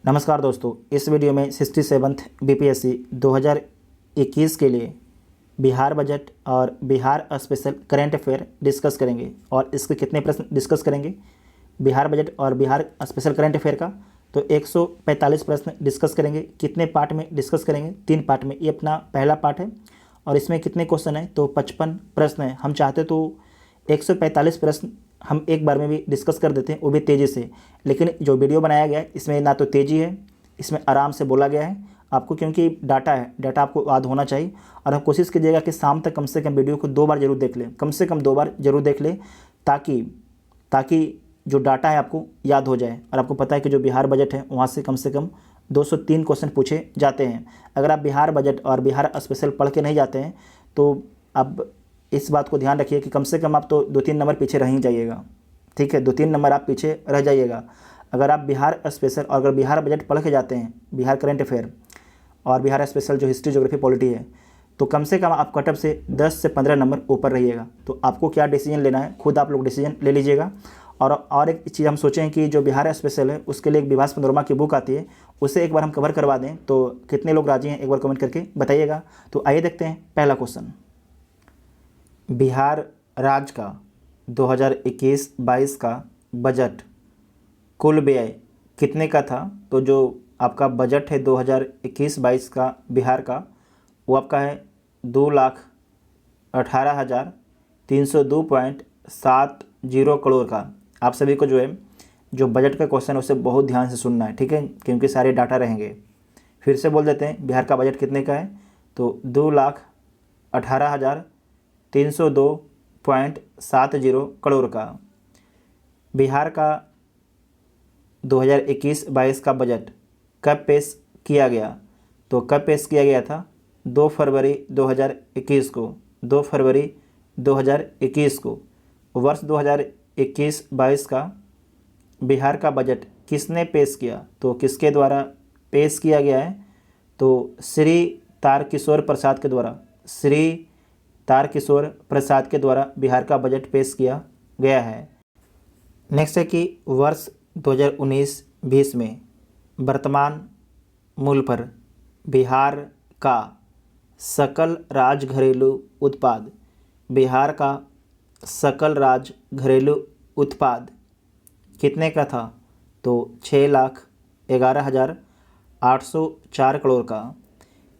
नमस्कार दोस्तों, इस वीडियो में 67th बीपीएससी 2021 के लिए बिहार बजट और Bihar special current affair discuss करेंगे। और इसके कितने प्रश्न डिस्कस करेंगे बिहार बजट और बिहार स्पेशल करंट अफेयर का, तो 145 प्रश्न डिस्कस करेंगे। कितने पार्ट में डिस्कस करेंगे? 3 पार्ट में। ये अपना पहला पार्ट है और इसमें कितने क्वेश्चन हैं? तो 55 प्रश्न हैं। हम चाहते तो 145 प्रश्न हम एक बार में भी डिस्कस कर देते हैं, वो भी तेज़ी से। लेकिन जो वीडियो बनाया गया है इसमें ना तो तेज़ी है, इसमें आराम से बोला गया है आपको, क्योंकि डाटा है, डाटा आपको याद होना चाहिए। और आप कोशिश कीजिएगा कि शाम तक कम से कम वीडियो को 2 बार जरूर देख लें, कम से कम 2 बार जरूर देख लें, ताकि जो डाटा है आपको याद हो जाए। और आपको पता है कि जो बिहार बजट है वहाँ से कम 203 क्वेश्चन पूछे जाते हैं। अगर आप बिहार बजट और बिहार स्पेशल पढ़ के नहीं जाते हैं तो अब इस बात को ध्यान रखिए कि कम से कम आप तो 2-3 नंबर पीछे रह ही जाइएगा। ठीक है, 2-3 नंबर आप पीछे रह जाइएगा। अगर आप बिहार स्पेशल और अगर बिहार बजट पढ़ के जाते हैं, बिहार करंट अफेयर और बिहार स्पेशल जो हिस्ट्री ज्योग्राफी पॉलिटी है, तो कम से कम आप कटअप से 10 से 15 नंबर ऊपर रहिएगा। तो आपको क्या डिसीजन लेना है, खुद आप लोग डिसीजन ले लीजिएगा। और एक चीज़ हम सोचें कि जो बिहार स्पेशल है उसके लिए एक विभास मनोरमा की बुक आती है, उसे एक बार हम कवर करवा दें। तो कितने लोग राजी हैं, एक बार कमेंट करके बताइएगा। तो आइए देखते हैं पहला क्वेश्चन। बिहार राज्य का 2021-22 का बजट कुल व्यय कितने का था? तो जो आपका बजट है 2021-22 का बिहार का, वो आपका है 2,18,302.70 करोड़ का। आप सभी को जो है जो बजट का क्वेश्चन है उसे बहुत ध्यान से सुनना है, ठीक है, क्योंकि सारे डाटा रहेंगे। फिर से बोल देते हैं, बिहार का बजट कितने का है? तो 2,18,302.70 करोड़ का। बिहार का 2021-22 का बजट कब पेश किया गया? तो कब पेश किया गया था? 2 फरवरी 2021 को। 2 फरवरी 2021 को। वर्ष 2021-22 का बिहार का बजट किसने पेश किया? तो किसके द्वारा पेश किया गया है? तो श्री तारकिशोर प्रसाद के द्वारा, श्री तारकिशोर प्रसाद के द्वारा बिहार का बजट पेश किया गया है। नेक्स्ट है कि वर्ष 2019-20 में वर्तमान मूल्य पर बिहार का सकल राज्य घरेलू उत्पाद, बिहार का सकल राज्य घरेलू उत्पाद कितने का था? तो 6,11,804 करोड़ का।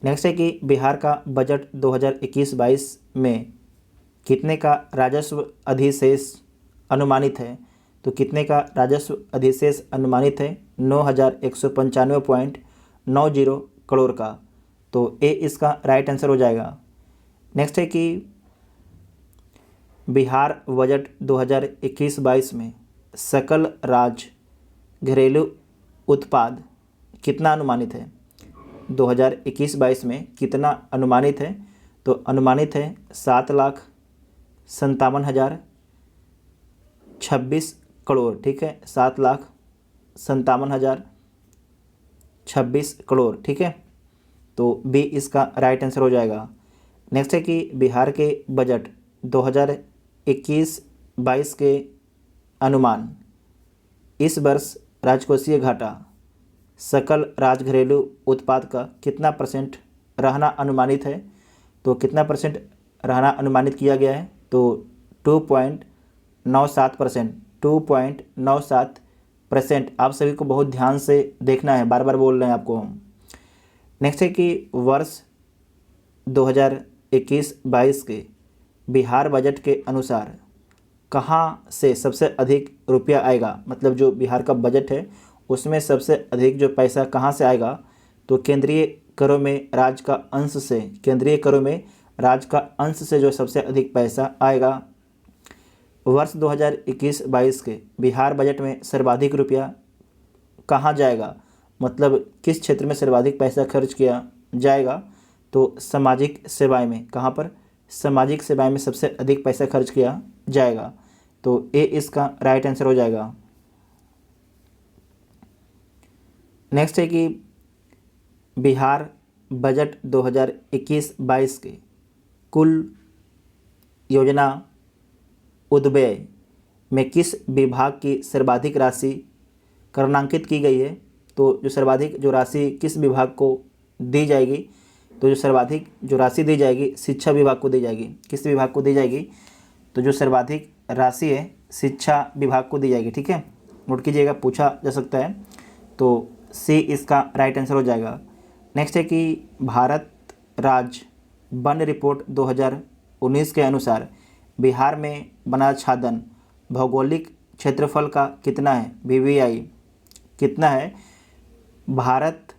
नेक्स्ट है कि बिहार का बजट 2021-22 में कितने का राजस्व अधिशेष अनुमानित है? तो कितने का राजस्व अधिशेष अनुमानित है? 9,195.90 करोड़ का। तो ए इसका राइट आंसर हो जाएगा। नेक्स्ट है कि बिहार बजट 2021-22 में सकल राज्य घरेलू उत्पाद कितना अनुमानित है? 2021-22 में कितना अनुमानित है? तो अनुमानित है 7,57,026 करोड़। ठीक है, 7,57,026 करोड़। ठीक है, तो बी इसका राइट आंसर हो जाएगा। नेक्स्ट है कि बिहार के बजट 2021-22 के अनुमान, इस वर्ष राजकोषीय घाटा सकल राज्य घरेलू उत्पाद का कितना % रहना अनुमानित है? तो कितना % रहना अनुमानित किया गया है? तो 2.97%। 2.97%। आप सभी को बहुत ध्यान से देखना है, बार बार बोल रहे हैं आपको हम। नेक्स्ट है कि वर्ष 2021-22 के बिहार बजट के अनुसार कहाँ से सबसे अधिक रुपया आएगा? मतलब जो बिहार का बजट है उसमें सबसे अधिक जो पैसा कहाँ से आएगा? तो केंद्रीय करों में राज्य का अंश से, केंद्रीय करों में राज्य का अंश से जो सबसे अधिक पैसा आएगा। वर्ष 2021-22 के बिहार बजट में सर्वाधिक रुपया कहाँ जाएगा? मतलब किस क्षेत्र में सर्वाधिक पैसा खर्च किया जाएगा? तो सामाजिक सेवाएं में। कहाँ पर? सामाजिक सेवाएं में सबसे अधिक पैसा खर्च किया जाएगा। तो ए इसका राइट आंसर हो जाएगा। नेक्स्ट है कि बिहार बजट 2021-22 के कुल योजना उद्व्यय में किस विभाग की सर्वाधिक राशि करणांकित की गई है? तो जो सर्वाधिक जो राशि किस विभाग को दी जाएगी, तो जो सर्वाधिक जो राशि दी जाएगी शिक्षा विभाग को दी जाएगी। किस विभाग को दी जाएगी, तो जो सर्वाधिक राशि है शिक्षा विभाग को दी जाएगी। ठीक है, नोट कीजिएगा, पूछा जा सकता है। तो सी इसका राइट आंसर हो जाएगा। नेक्स्ट है कि भारत राज्य वन रिपोर्ट 2019 के अनुसार बिहार में वनाच्छादन भौगोलिक क्षेत्रफल का कितना है, BVI कितना है। भारत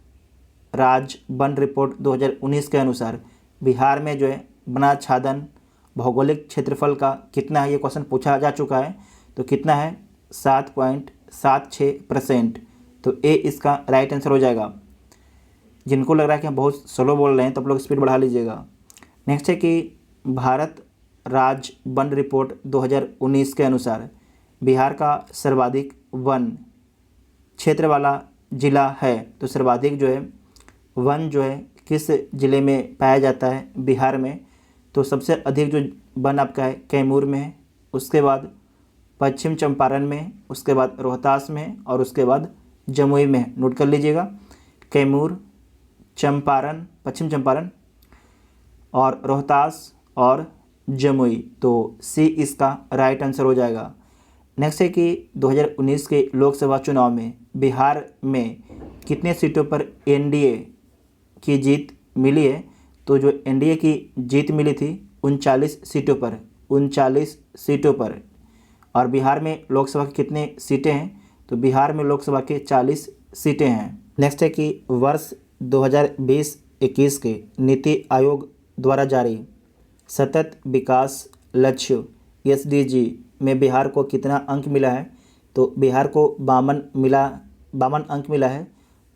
राज्य वन रिपोर्ट 2019 के अनुसार बिहार में जो है वनाच्छादन भौगोलिक क्षेत्रफल का कितना है, ये क्वेश्चन पूछा जा चुका है। तो कितना है, 7.76%। तो ए इसका राइट आंसर हो जाएगा। जिनको लग रहा है कि हम बहुत स्लो बोल रहे हैं तो आप लोग स्पीड बढ़ा लीजिएगा। नेक्स्ट है कि भारत राज्य वन रिपोर्ट 2019 के अनुसार बिहार का सर्वाधिक वन क्षेत्र वाला जिला है। तो सर्वाधिक जो है वन जो है किस ज़िले में पाया जाता है बिहार में, तो सबसे अधिक जो वन आपका है कैमूर में है, उसके बाद पश्चिम चंपारण में, उसके बाद रोहतास में और उसके बाद जमुई में है। नोट कर लीजिएगा, कैमूर, चंपारण, पश्चिम चंपारण और रोहतास और जमुई। तो सी इसका राइट आंसर हो जाएगा। नेक्स्ट है कि 2019 के लोकसभा चुनाव में बिहार में कितने सीटों पर एनडीए की जीत मिली है। तो जो एनडीए की जीत मिली थी 39 सीटों पर, 39 सीटों पर। और बिहार में लोकसभा की कितने सीटें हैं, तो बिहार में लोकसभा के 40 सीटें हैं। नेक्स्ट है कि वर्ष 2020-21 के नीति आयोग द्वारा जारी सतत विकास लक्ष्य SDG में बिहार को कितना अंक मिला है। तो बिहार को 52 अंक मिला है।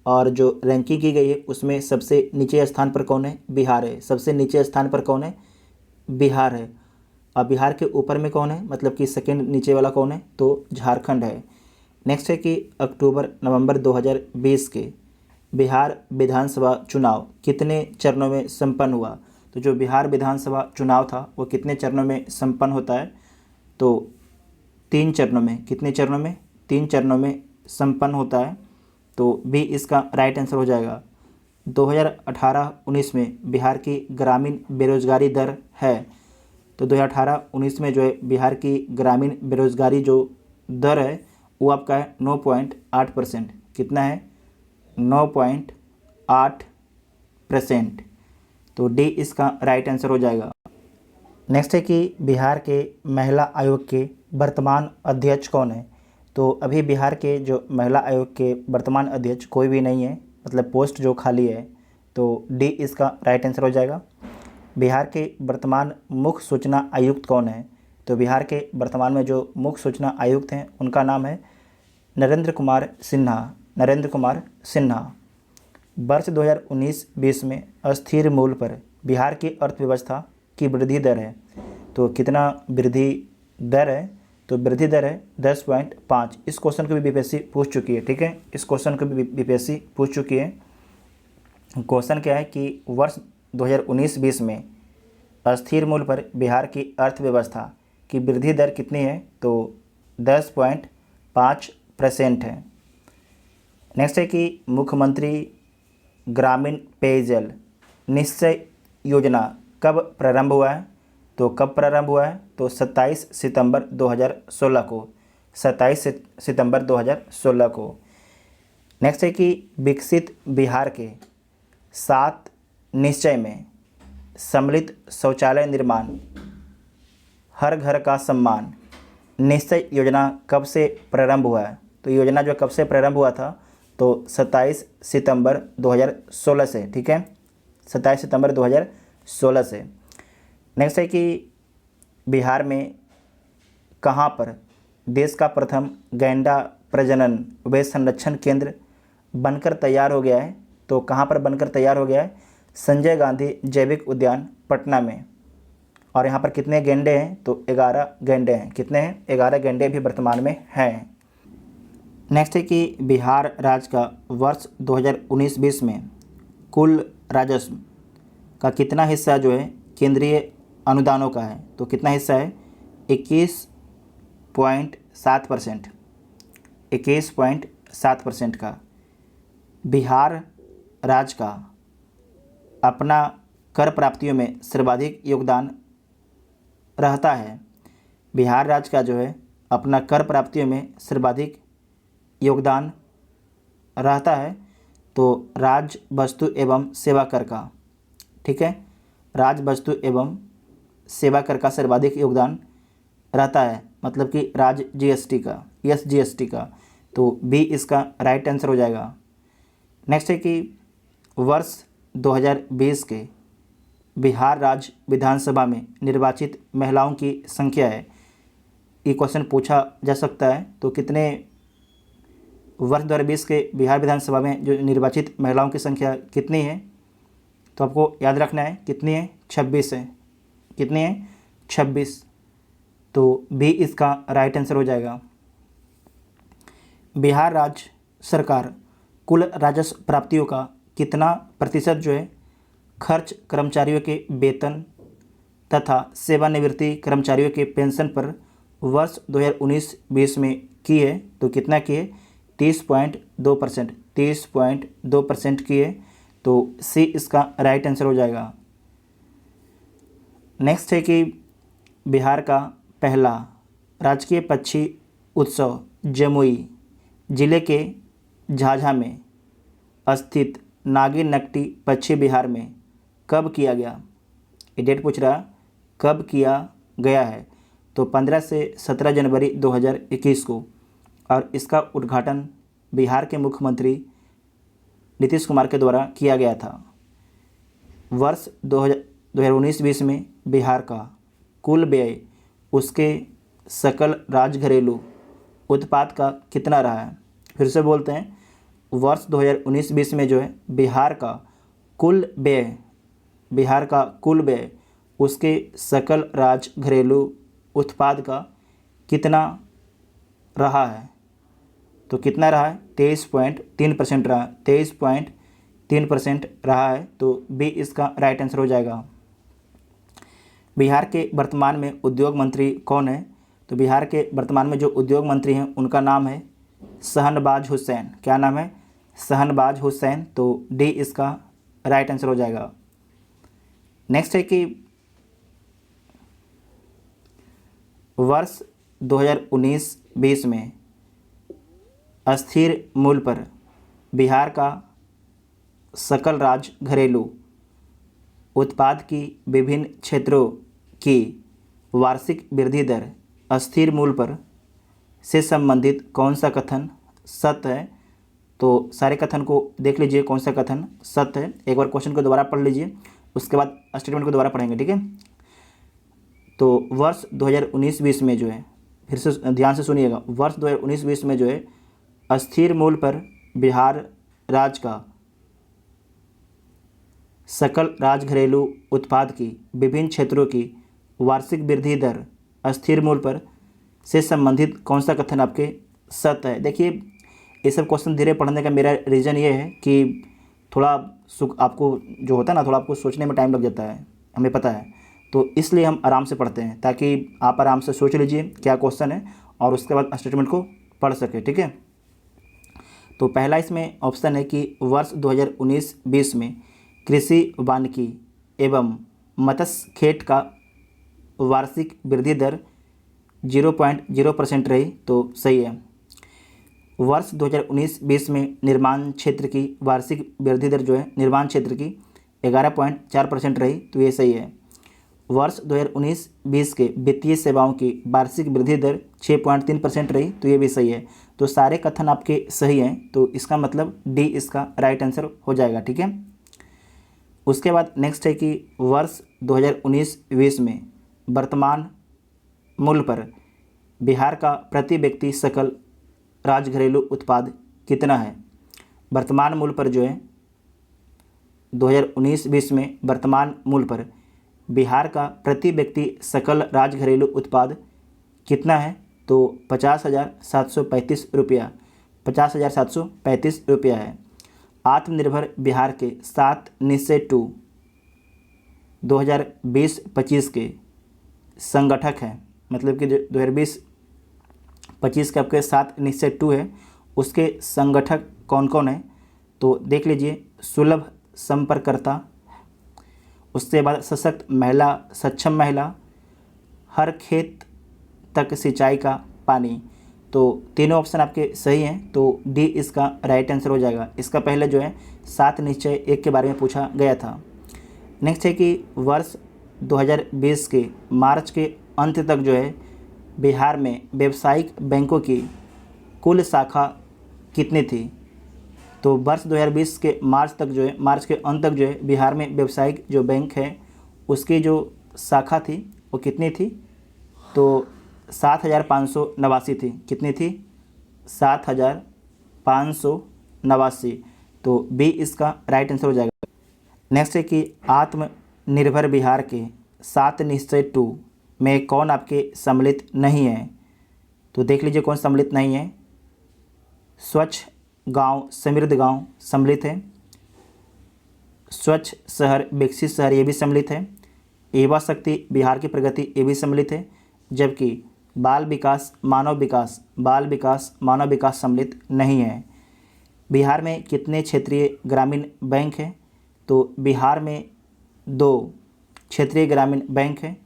और जो रैंकिंग की गई है उसमें सबसे नीचे स्थान पर कौन है, बिहार है। सबसे नीचे स्थान पर कौन है, बिहार है। और बिहार के ऊपर में कौन है, मतलब कि सेकंड नीचे वाला कौन है, तो झारखंड है। नेक्स्ट है कि अक्टूबर-नवंबर 2020 के बिहार विधानसभा चुनाव कितने चरणों में संपन्न हुआ। तो जो बिहार विधानसभा चुनाव था वो कितने चरणों में संपन्न होता है, तो 3 चरणों में। कितने चरणों में, 3 चरणों में संपन्न होता है। तो बी इसका राइट आंसर हो जाएगा। 2018-19 में बिहार की ग्रामीण बेरोजगारी दर है। तो 2018-19 में जो है बिहार की ग्रामीण बेरोजगारी जो दर है वो आपका है 9.8%। कितना है, 9.8%। तो डी इसका राइट आंसर हो जाएगा। नेक्स्ट है कि बिहार के महिला आयोग के वर्तमान अध्यक्ष कौन है। तो अभी बिहार के जो महिला आयोग के वर्तमान अध्यक्ष कोई भी नहीं है, मतलब पोस्ट जो खाली है। तो डी इसका राइट आंसर हो जाएगा। बिहार के वर्तमान मुख्य सूचना आयुक्त कौन है। तो बिहार के वर्तमान में जो मुख्य सूचना आयुक्त हैं उनका नाम है नरेंद्र कुमार सिन्हा। नरेंद्र कुमार सिन्हा। वर्ष 2019-20 में अस्थिर मूल्य पर बिहार की अर्थव्यवस्था की वृद्धि दर है। तो कितना वृद्धि दर है, तो वृद्धि दर है 10.5। इस क्वेश्चन को भी बीपीएससी पूछ चुकी है। ठीक है, इस क्वेश्चन को भी बीपीएससी पूछ चुकी है। क्वेश्चन क्या है कि वर्ष 2019-20 में अस्थिर मूल्य पर बिहार की अर्थव्यवस्था की वृद्धि दर कितनी है, तो 10.5% है। नेक्स्ट है कि मुख्यमंत्री ग्रामीण पेयजल निश्चय योजना कब प्रारंभ हुआ है। तो कब प्रारंभ हुआ है, तो 27 सितंबर 2016 को। 27 सितंबर 2016 को। नेक्स्ट है कि विकसित बिहार के 7 निश्चय में सम्मिलित शौचालय निर्माण, हर घर का सम्मान निश्चय योजना कब से प्रारंभ हुआ है। तो योजना जो कब से प्रारंभ हुआ था, तो 27 सितंबर 2016 से। ठीक है, 27 सितंबर 2016 से। नेक्स्ट है कि बिहार में कहाँ पर देश का प्रथम गैंडा प्रजनन व संरक्षण केंद्र बनकर तैयार हो गया है। तो कहाँ पर बनकर तैयार हो गया है, संजय गांधी जैविक उद्यान पटना में। और यहाँ पर कितने गैंडे हैं, तो 11 गैंडे हैं। कितने हैं, 11 गैंडे भी वर्तमान में हैं। नेक्स्ट है कि बिहार राज्य का वर्ष 2019-20 में कुल राजस्व का कितना हिस्सा जो है केंद्रीय अनुदानों का है। तो कितना हिस्सा है, 21.7%। 21.7% का बिहार राज्य का अपना कर प्राप्तियों में सर्वाधिक योगदान रहता है? बिहार राज्य का जो है अपना कर प्राप्तियों में सर्वाधिक योगदान रहता है तो राज्य वस्तु एवं सेवा कर का, ठीक है, राज्य वस्तु एवं सेवा कर का सर्वाधिक योगदान रहता है, मतलब कि राज्य जीएसटी का, यस जीएसटी का, तो बी इसका राइट आंसर हो जाएगा। नेक्स्ट है कि वर्ष 2020 के बिहार राज्य विधानसभा में निर्वाचित महिलाओं की संख्या है, ये क्वेश्चन पूछा जा सकता है। तो कितने वर्ष 2020 के बिहार विधानसभा में जो निर्वाचित महिलाओं की संख्या कितनी है, तो आपको याद रखना है कितनी है, 26 है। कितनी है, 26, तो बी इसका राइट आंसर हो जाएगा। बिहार राज्य सरकार कुल राजस्व प्राप्तियों का कितना प्रतिशत जो है खर्च कर्मचारियों के वेतन तथा सेवानिवृत्ति कर्मचारियों के पेंशन पर वर्ष 2019-20 में की है? तो कितना की है, 30.2%, 30.2% की है, तो सी इसका राइट आंसर हो जाएगा। नेक्स्ट है कि बिहार का पहला राजकीय पक्षी उत्सव जमुई जिले के झाझा में स्थित नागिनट्टी पक्षी विहार में कब किया गया? ये डेट पूछ रहा कब किया गया है, तो 15 से 17 जनवरी 2021 को, और इसका उद्घाटन बिहार के मुख्यमंत्री नीतीश कुमार के द्वारा किया गया था। वर्ष 2019-20 में बिहार का कुल व्यय उसके सकल राज्य घरेलू उत्पाद का कितना रहा है? फिर से बोलते हैं, वर्ष 2019-20 में जो है बिहार का कुल व्यय उसके सकल राज्य घरेलू उत्पाद का कितना रहा है? तो कितना रहा है, 23.3% रहा, 23.3% रहा है, तो बी इसका राइट आंसर हो जाएगा। बिहार के वर्तमान में उद्योग मंत्री कौन है? तो बिहार के वर्तमान में जो उद्योग मंत्री हैं उनका नाम है शहनबाज हुसैन। क्या नाम है, शहनबाज हुसैन, तो डी इसका राइट आंसर हो जाएगा। नेक्स्ट है कि वर्ष 2019-20 में अस्थिर मूल्य पर बिहार का सकल राज्य घरेलू उत्पाद की विभिन्न क्षेत्रों की वार्षिक वृद्धि दर अस्थिर मूल्य पर से संबंधित कौन सा कथन सत्य है? तो सारे कथन को देख लीजिए कौन सा कथन सत्य है। एक बार क्वेश्चन को दोबारा पढ़ लीजिए, उसके बाद स्टेटमेंट को दोबारा पढ़ेंगे, ठीक है। तो वर्ष 2019-20 में जो है, फिर से ध्यान से सुनिएगा, वर्ष 2019-20 में जो है अस्थिर मूल्य पर बिहार राज्य का सकल राज्य घरेलू उत्पाद की विभिन्न क्षेत्रों की वार्षिक वृद्धि दर अस्थिर मूल्य पर से संबंधित कौन सा कथन आपके सत्य है? देखिए, ये सब क्वेश्चन धीरे पढ़ने का मेरा रीज़न ये है कि थोड़ा आपको जो होता है ना, थोड़ा आपको सोचने में टाइम लग जाता है, हमें पता है, तो इसलिए हम आराम से पढ़ते हैं ताकि आप आराम से सोच लीजिए क्या क्वेश्चन है और उसके बाद स्टेटमेंट को पढ़ सके, ठीक है। तो पहला इसमें ऑप्शन है कि वर्ष 2019-20 में कृषि वानिकी एवं मत्स्य खेत का वार्षिक वृद्धि दर 0.0% रही, तो सही है। वर्ष 2019-20 में निर्माण क्षेत्र की वार्षिक वृद्धि दर जो है निर्माण क्षेत्र की 11.4% रही, तो ये सही है। वर्ष 2019-20 के वित्तीय सेवाओं की वार्षिक वृद्धि दर 6.3% रही, तो ये भी सही है। तो सारे कथन आपके सही हैं, तो इसका मतलब डी इसका राइट आंसर हो जाएगा, ठीक है। उसके बाद नेक्स्ट है कि वर्ष 2019-20 में वर्तमान मूल्य पर बिहार का प्रति व्यक्ति सकल राज्य घरेलू उत्पाद कितना है? वर्तमान मूल्य पर जो है 2019-20 में वर्तमान मूल्य पर बिहार का प्रति व्यक्ति सकल राज्य घरेलू उत्पाद कितना है? तो 50,735 रुपया, 50,735 रुपया है। आत्मनिर्भर बिहार के 7 निश्चय 2 2020-25 के संगठक हैं, मतलब कि जो 2020-25 के आपके 7 निश्चय 2 है उसके संगठक कौन कौन है? तो देख लीजिए, सुलभ संपर्ककर्ता, उसके बाद सशक्त महिला, सक्षम महिला, हर खेत तक सिंचाई का पानी। तो तीनों ऑप्शन आपके सही हैं, तो डी इसका राइट आंसर हो जाएगा। इसका पहले जो है 7 निश्चय 1 के बारे में पूछा गया था। नेक्स्ट है कि वर्ष 2020 के मार्च के अंत तक जो है बिहार में व्यावसायिक बैंकों की कुल शाखा कितनी थी। तो वर्ष 2020 के मार्च के अंत तक जो है बिहार में व्यावसायिक जो बैंक है उसकी जो शाखा थी वो कितनी थी, तो 7,589 थी। कितनी थी? 7,589। तो बी इसका राइट आंसर हो जाएगा। नेक्स्ट है कि आत्मनिर्भर बिहार के 7 निश्चय 2 में कौन आपके सम्मिलित नहीं है। तो देख लीजिए कौन सम्मिलित नहीं है। स्वच्छ गांव समृद्ध गांव सम्मिलित है, स्वच्छ शहर विकसित शहर ये भी सम्मिलित है, युवा शक्ति बिहार की प्रगति ये भी सम्मिलित है, जबकि बाल विकास मानव विकास सम्मिलित नहीं है। बिहार में कितने क्षेत्रीय ग्रामीण बैंक हैं। तो बिहार में 2 क्षेत्रीय ग्रामीण बैंक है,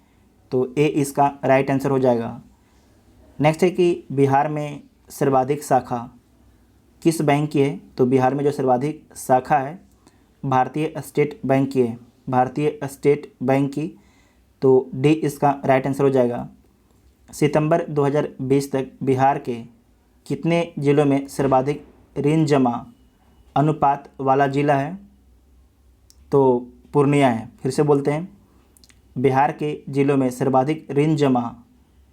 तो ए इसका राइट आंसर हो जाएगा। नेक्स्ट है कि बिहार में सर्वाधिक शाखा किस बैंक की है। तो बिहार में जो सर्वाधिक शाखा है भारतीय स्टेट बैंक की है, भारतीय स्टेट बैंक की। तो डी इसका राइट आंसर हो जाएगा। सितंबर 2020 तक बिहार के कितने जिलों में सर्वाधिक ऋण जमा अनुपात वाला जिला है। तो पूर्णिया है। फिर से बोलते हैं, बिहार के जिलों में सर्वाधिक ऋण जमा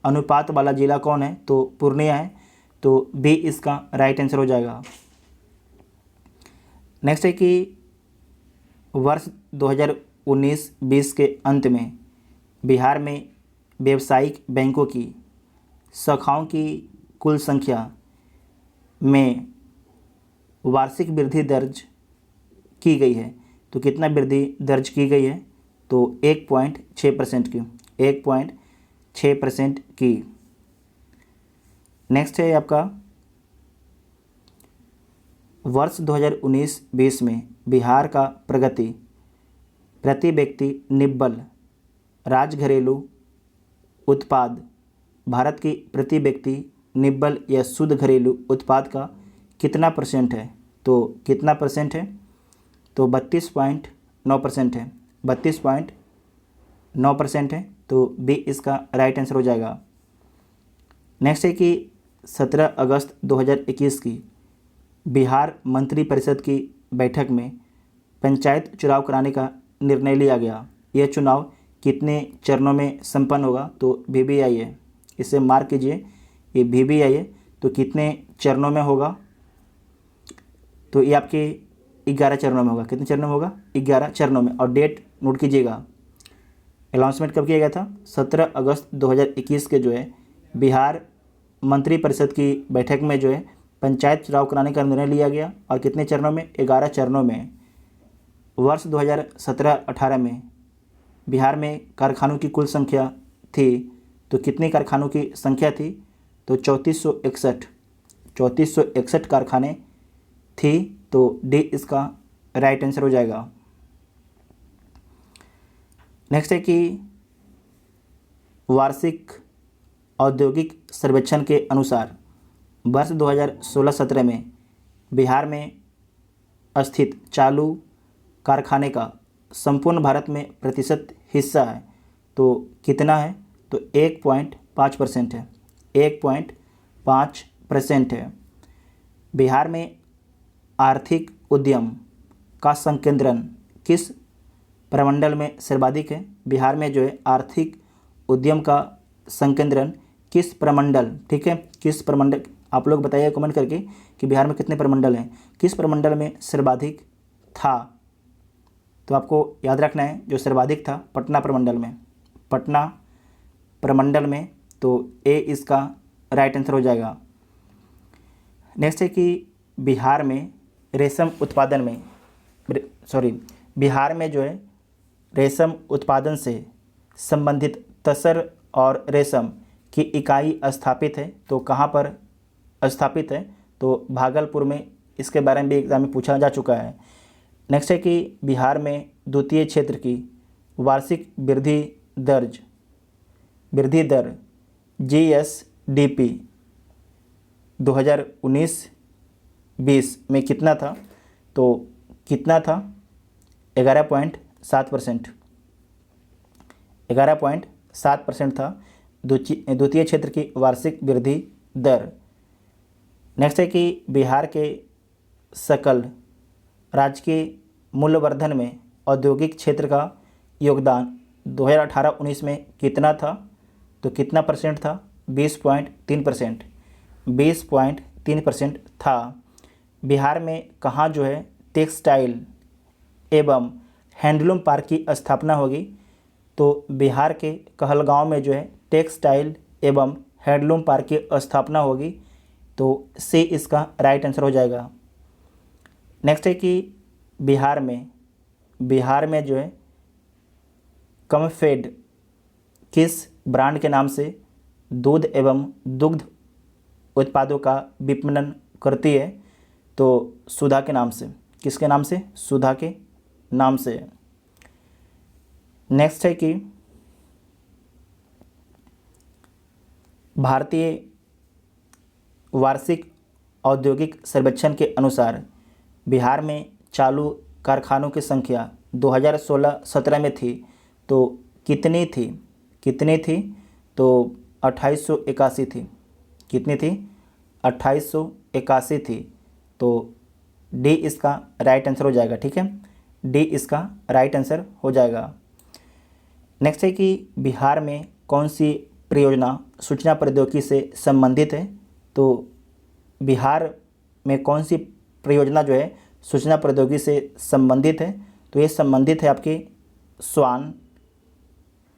अनुपात वाला जिला कौन है। तो पूर्णिया है। तो बी इसका राइट आंसर हो जाएगा। नेक्स्ट है कि वर्ष 2019-20 के अंत में बिहार में व्यावसायिक बैंकों की शाखाओं की कुल संख्या में वार्षिक वृद्धि दर्ज की गई है। तो कितना वृद्धि दर्ज की गई है। तो 1.6% की, 1.6% की। नेक्स्ट है आपका वर्ष 2019-20 में बिहार का प्रगति प्रति व्यक्ति निव्वल राज घरेलू उत्पाद भारत की प्रति व्यक्ति निव्वल या शुद्ध घरेलू उत्पाद का कितना % है। तो कितना % है। तो 32.9% है, 32.9% है। तो बी इसका राइट आंसर हो जाएगा। नेक्स्ट है कि 17 अगस्त 2021 की बिहार मंत्रिपरिषद की बैठक में पंचायत चुनाव कराने का निर्णय लिया गया। यह चुनाव कितने चरणों में संपन्न होगा। तो VVI है, इसे मार्क कीजिए, ये VVI है। तो कितने चरणों में होगा। तो ये आपके 11 चरणों में होगा। कितने चरणों में होगा। 11 चरणों में। और डेट नोट कीजिएगा। अनाउंसमेंट कब किया गया था। 17 अगस्त 2021 के जो है बिहार मंत्रिपरिषद की बैठक में जो है पंचायत चुनाव कराने का निर्णय लिया गया। और कितने चरणों में। 11 चरणों में। वर्ष 2017-18 में बिहार में कारखानों की कुल संख्या थी। तो कितने कारखानों की संख्या थी। तो 3461 कारखाने थी। तो डी इसका राइट आंसर हो जाएगा। नेक्स्ट है कि वार्षिक औद्योगिक सर्वेक्षण के अनुसार वर्ष 2016-17 में बिहार में स्थित चालू कारखाने का संपूर्ण भारत में प्रतिशत हिस्सा है। तो कितना है। तो 1.5% है, 1.5% है। बिहार में आर्थिक उद्यम का संकेंद्रण किस प्रमंडल में सर्वाधिक है। बिहार में जो है आर्थिक उद्यम का संकेंद्रण किस प्रमंडल, ठीक है, किस प्रमंडल, आप लोग बताइए कमेंट करके कि बिहार में कितने प्रमंडल हैं, किस प्रमंडल में सर्वाधिक था। तो आपको याद रखना है जो सर्वाधिक था पटना प्रमंडल में, पटना प्रमंडल में। तो ए इसका राइट आंसर हो जाएगा। नेक्स्ट है कि बिहार में रेशम उत्पादन में बिहार में जो है रेशम उत्पादन से संबंधित तसर और रेशम की इकाई स्थापित है। तो कहाँ पर स्थापित है। तो भागलपुर में इसके बारे में भी एग्जाम में पूछा जा चुका है। नेक्स्ट है कि बिहार में द्वितीय क्षेत्र की वार्षिक वृद्धि दर GSDP 2019-20 में कितना था? तो कितना था? 11.7%। 11.7% था द्वितीय क्षेत्र की वार्षिक वृद्धि दर। नेक्स्ट है कि बिहार के सकल राजकीय मूल्यवर्धन में औद्योगिक क्षेत्र का योगदान 2018-19 में कितना था? तो कितना परसेंट था? 20.3%। 20.3% था। बिहार में कहाँ जो है टेक्सटाइल एवं हैंडलूम पार्क की स्थापना होगी? तो बिहार के कहलगांव में जो है टेक्सटाइल एवं हैंडलूम पार्क की स्थापना होगी। तो सी इसका राइट आंसर हो जाएगा। नेक्स्ट है कि बिहार में जो है कम्फेड किस ब्रांड के नाम से दूध एवं दुग्ध उत्पादों का विपणन करती है? तो सुधा के नाम से। किसके नाम से? सुधा के नाम से। नेक्स्ट है कि भारतीय वार्षिक औद्योगिक सर्वेक्षण के अनुसार बिहार में चालू कारखानों की संख्या 2016-17 में थी तो कितनी थी? तो 2881 थी। कितनी थी? 2881 थी। तो डी इसका राइट आंसर हो जाएगा। ठीक है, डी इसका राइट आंसर हो जाएगा। नेक्स्ट है कि बिहार में कौन सी परियोजना सूचना प्रौद्योगिकी से संबंधित है? तो बिहार में कौन सी परियोजना जो है सूचना प्रौद्योगिकी से संबंधित है? तो ये संबंधित है आपके स्वान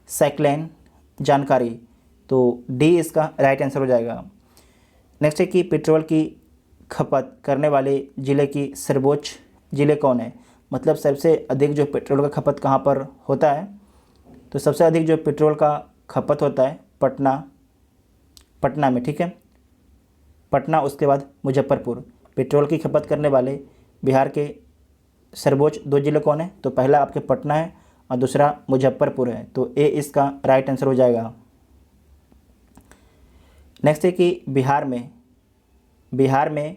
साइक्लेन जानकारी। तो डी इसका राइट आंसर हो जाएगा। नेक्स्ट है कि पेट्रोल की खपत करने वाले ज़िले की सर्वोच्च ज़िले कौन है? मतलब सबसे अधिक जो पेट्रोल का खपत कहाँ पर होता है? तो सबसे अधिक जो पेट्रोल का खपत होता है पटना में। ठीक है, पटना, उसके बाद मुजफ्फरपुर। पेट्रोल की खपत करने वाले बिहार के सर्वोच्च 2 ज़िले कौन है? तो पहला आपके पटना है और दूसरा मुजफ्फरपुर है। तो ए इसका राइट आंसर हो जाएगा। नेक्स्ट है कि बिहार में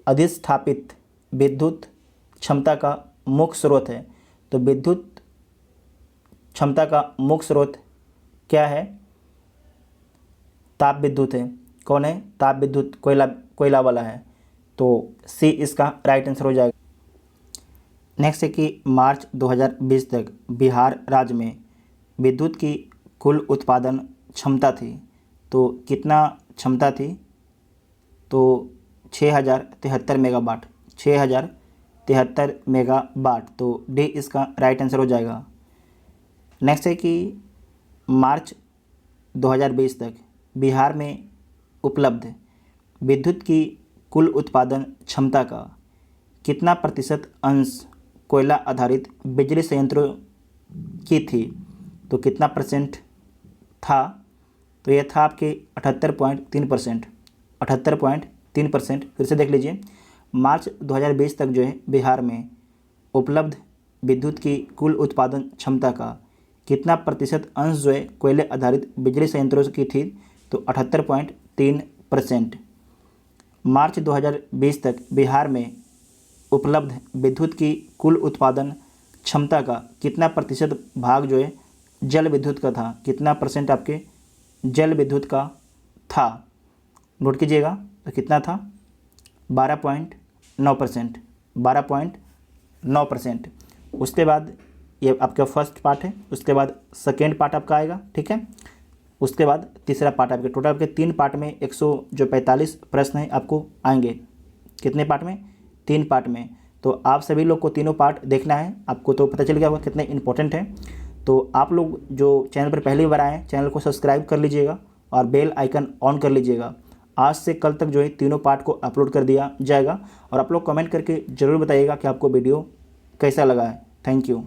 अधिस्थापित विद्युत क्षमता का मुख्य स्रोत है। तो विद्युत क्षमता का मुख्य स्रोत क्या है? ताप विद्युत है। कौन है? ताप विद्युत, कोयला वाला है। तो सी इसका राइट आंसर हो जाएगा। नेक्स्ट है कि मार्च 2020 तक बिहार राज्य में विद्युत की कुल उत्पादन क्षमता थी। तो कितना क्षमता थी? तो 6073 मेगावाट। 6073 मेगावाट। तो डी इसका राइट आंसर हो जाएगा। नेक्स्ट है कि मार्च 2020 तक बिहार में उपलब्ध विद्युत की कुल उत्पादन क्षमता का कितना प्रतिशत अंश कोयला आधारित बिजली संयंत्रों की थी? तो कितना परसेंट था? तो यह था आपके 78.3%। 78.3%। फिर से देख लीजिए, मार्च 2020 तक जो है बिहार में उपलब्ध विद्युत की कुल उत्पादन क्षमता का कितना प्रतिशत अंश जो है कोयले आधारित बिजली संयंत्रों की थी? तो 78.3%। मार्च 2020 तक बिहार में उपलब्ध विद्युत की कुल उत्पादन क्षमता का कितना प्रतिशत भाग जो है जल विद्युत का था? कितना परसेंट आपके जल विद्युत का था? नोट कीजिएगा। तो कितना था? 12.9%। 12.9%। उसके बाद ये आपका फर्स्ट पार्ट है, उसके बाद सेकेंड पार्ट आपका आएगा। ठीक है, उसके बाद तीसरा पार्ट आपके। टोटल आपके 3 पार्ट में 145 प्रश्न हैं आपको आएंगे। कितने पार्ट में? 3 पार्ट में। तो आप सभी लोग को तीनों पार्ट देखना है। आपको तो पता चल गया होगा कितने इंपॉर्टेंट हैं। तो आप लोग जो चैनल पर पहली बार आए हैं, चैनल को सब्सक्राइब कर लीजिएगा और बेल आइकन ऑन कर लीजिएगा। आज से कल तक जो है तीनों पार्ट को अपलोड कर दिया जाएगा। और आप लोग कमेंट करके ज़रूर बताइएगा कि आपको वीडियो कैसा लगा है। Thank you.